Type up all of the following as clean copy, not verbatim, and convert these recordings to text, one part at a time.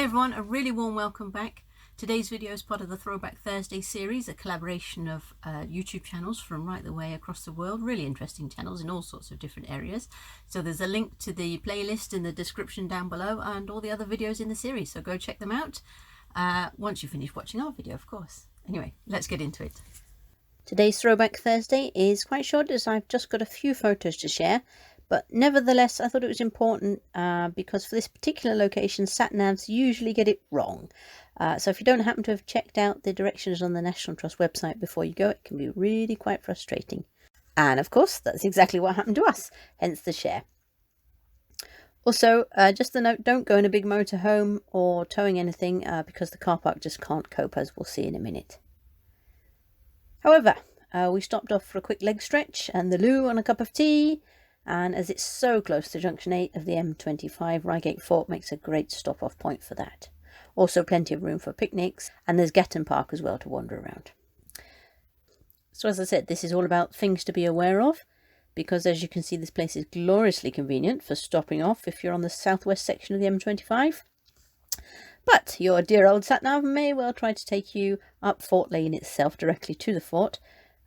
Hey everyone, a really warm welcome back. Today's video is part of the Throwback Thursday series, a collaboration of YouTube channels from right the way across the world. Really interesting channels in all sorts of different areas. So there's a link to the playlist in the description down below and all the other videos in the series. So go check them out once you finish watching our video, of course. Anyway, let's get into it. Today's Throwback Thursday is quite short as I've just got a few photos to share. But nevertheless, I thought it was important because for this particular location, sat-navs usually get it wrong. So if you don't happen to have checked out the directions on the National Trust website before you go, it can be really quite frustrating. And of course, that's exactly what happened to us, hence the share. Also, just a note, don't go in a big motorhome or towing anything because the car park just can't cope, as we'll see in a minute. However, we stopped off for a quick leg stretch and the loo and a cup of tea. And as it's so close to junction 8 of the M25, Reigate Fort makes a great stop-off point for that. Also plenty of room for picnics, and there's Gatton Park as well to wander around. So as I said, this is all about things to be aware of, because as you can see, this place is gloriously convenient for stopping off if you're on the southwest section of the M25. But your dear old sat-nav may well try to take you up Fort Lane itself directly to the fort,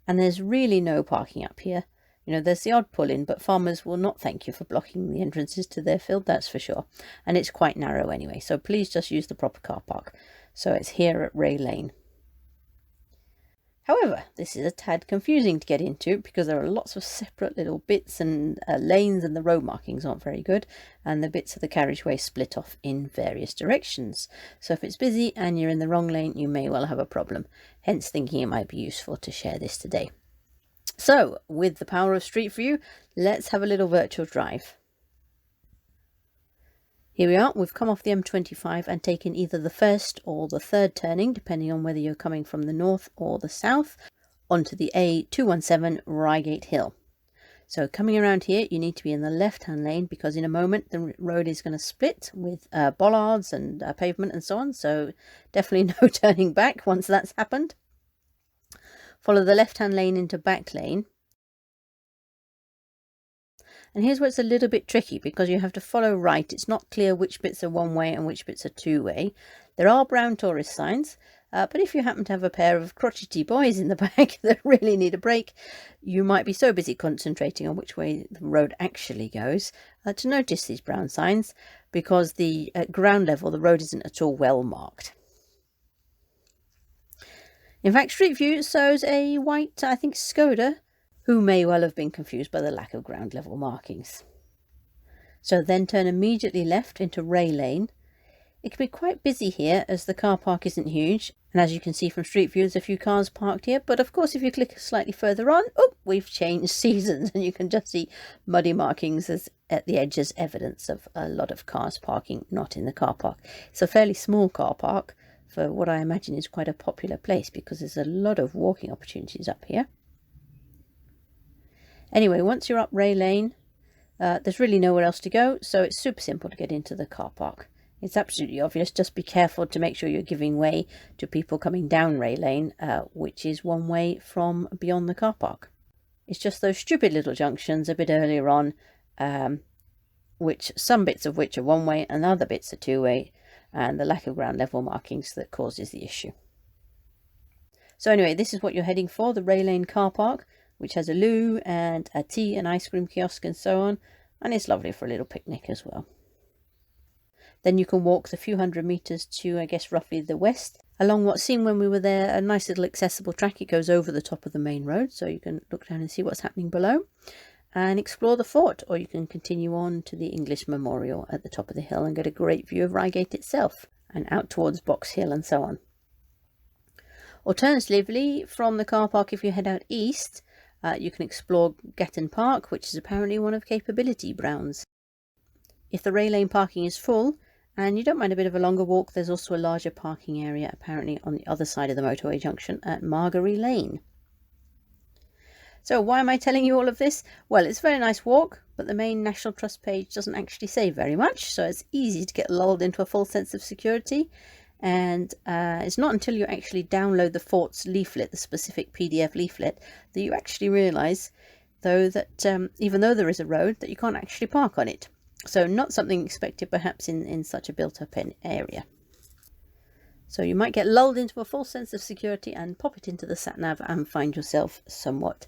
and there's really no parking up here. You know, there's the odd pull-in, but farmers will not thank you for blocking the entrances to their field, that's for sure. And it's quite narrow anyway, so please just use the proper car park. So it's here at Ray Lane. However, this is a tad confusing to get into because there are lots of separate little bits and lanes, and the road markings aren't very good, and the bits of the carriageway split off in various directions. So if it's busy and you're in the wrong lane, you may well have a problem. Hence thinking it might be useful to share this today. So, with the power of Street View, let's have a little virtual drive. Here we are, we've come off the M25 and taken either the first or the third turning, depending on whether you're coming from the north or the south, onto the A217 Reigate Hill. So coming around here, you need to be in the left-hand lane because in a moment the road is going to split with bollards and pavement and so on, so definitely no turning back once that's happened. Follow the left-hand lane into back lane. And here's where it's a little bit tricky because you have to follow right. It's not clear which bits are one-way and which bits are two-way. There are brown tourist signs, but if you happen to have a pair of crotchety boys in the back that really need a break, you might be so busy concentrating on which way the road actually goes to notice these brown signs because at ground level the road isn't at all well marked. In fact, Street View shows a white, I think, Skoda, who may well have been confused by the lack of ground level markings. So then turn immediately left into Ray Lane. It can be quite busy here as the car park isn't huge, and as you can see from Street View, there's a few cars parked here, but of course if you click slightly further on, we've changed seasons and you can just see muddy markings at the edge as evidence of a lot of cars parking not in the car park. It's a fairly small car park for what I imagine is quite a popular place because there's a lot of walking opportunities up here. Anyway, once you're up Ray Lane, there's really nowhere else to go, so it's super simple to get into the car park. It's absolutely obvious, just be careful to make sure you're giving way to people coming down Ray Lane, which is one way from beyond the car park. It's just those stupid little junctions a bit earlier on, which some bits of which are one way and other bits are two way, and the lack of ground level markings that causes the issue. So anyway, this is what you're heading for, the Ray Lane car park, which has a loo and a tea and ice cream kiosk and so on, and it's lovely for a little picnic as well. Then you can walk the few hundred metres to, I guess, roughly the west, along what seemed when we were there a nice little accessible track. It goes over the top of the main road, so you can look down and see what's happening below and explore the fort, or you can continue on to the English Memorial at the top of the hill and get a great view of Reigate itself and out towards Box Hill and so on. Alternatively, from the car park, if you head out east, you can explore Gatton Park, which is apparently one of Capability Brown's. If the Ray Lane parking is full and you don't mind a bit of a longer walk, there's also a larger parking area apparently on the other side of the motorway junction at Margery Lane. So why am I telling you all of this? Well, it's a very nice walk, but the main National Trust page doesn't actually say very much, so it's easy to get lulled into a false sense of security. And it's not until you actually download the fort's leaflet, the specific PDF leaflet, that you actually realise, though, that even though there is a road, that you can't actually park on it. So not something expected perhaps in such a built-up area. So you might get lulled into a false sense of security and pop it into the sat-nav and find yourself somewhat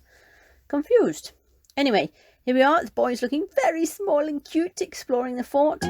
confused. Anyway, here we are. The boy's looking very small and cute, exploring the fort.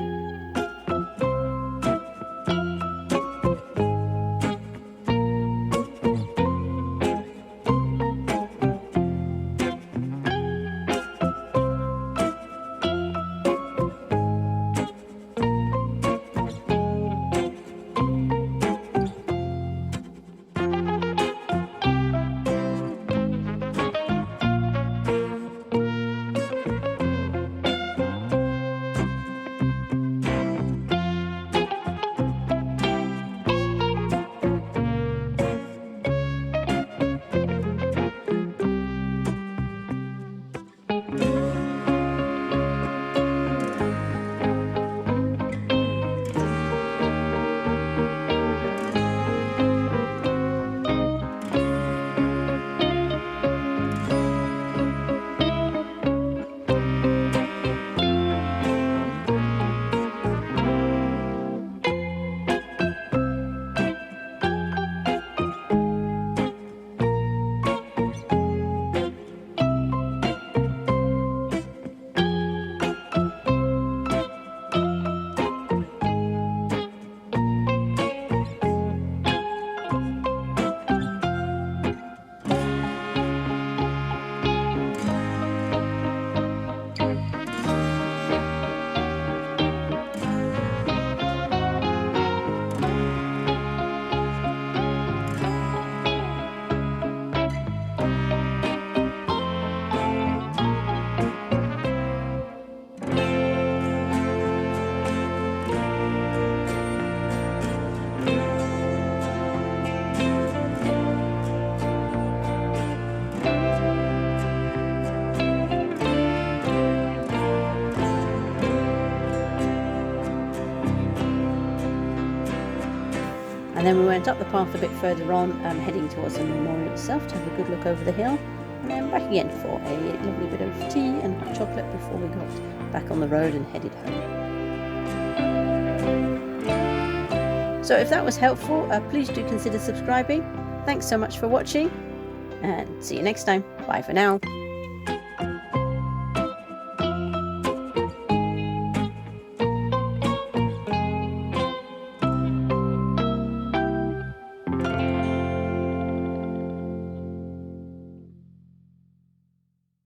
And then we went up the path a bit further on, heading towards the memorial itself to have a good look over the hill, and then back again for a lovely bit of tea and hot chocolate before we got back on the road and headed home. So if that was helpful, please do consider subscribing. Thanks so much for watching, and see you next time. Bye for now.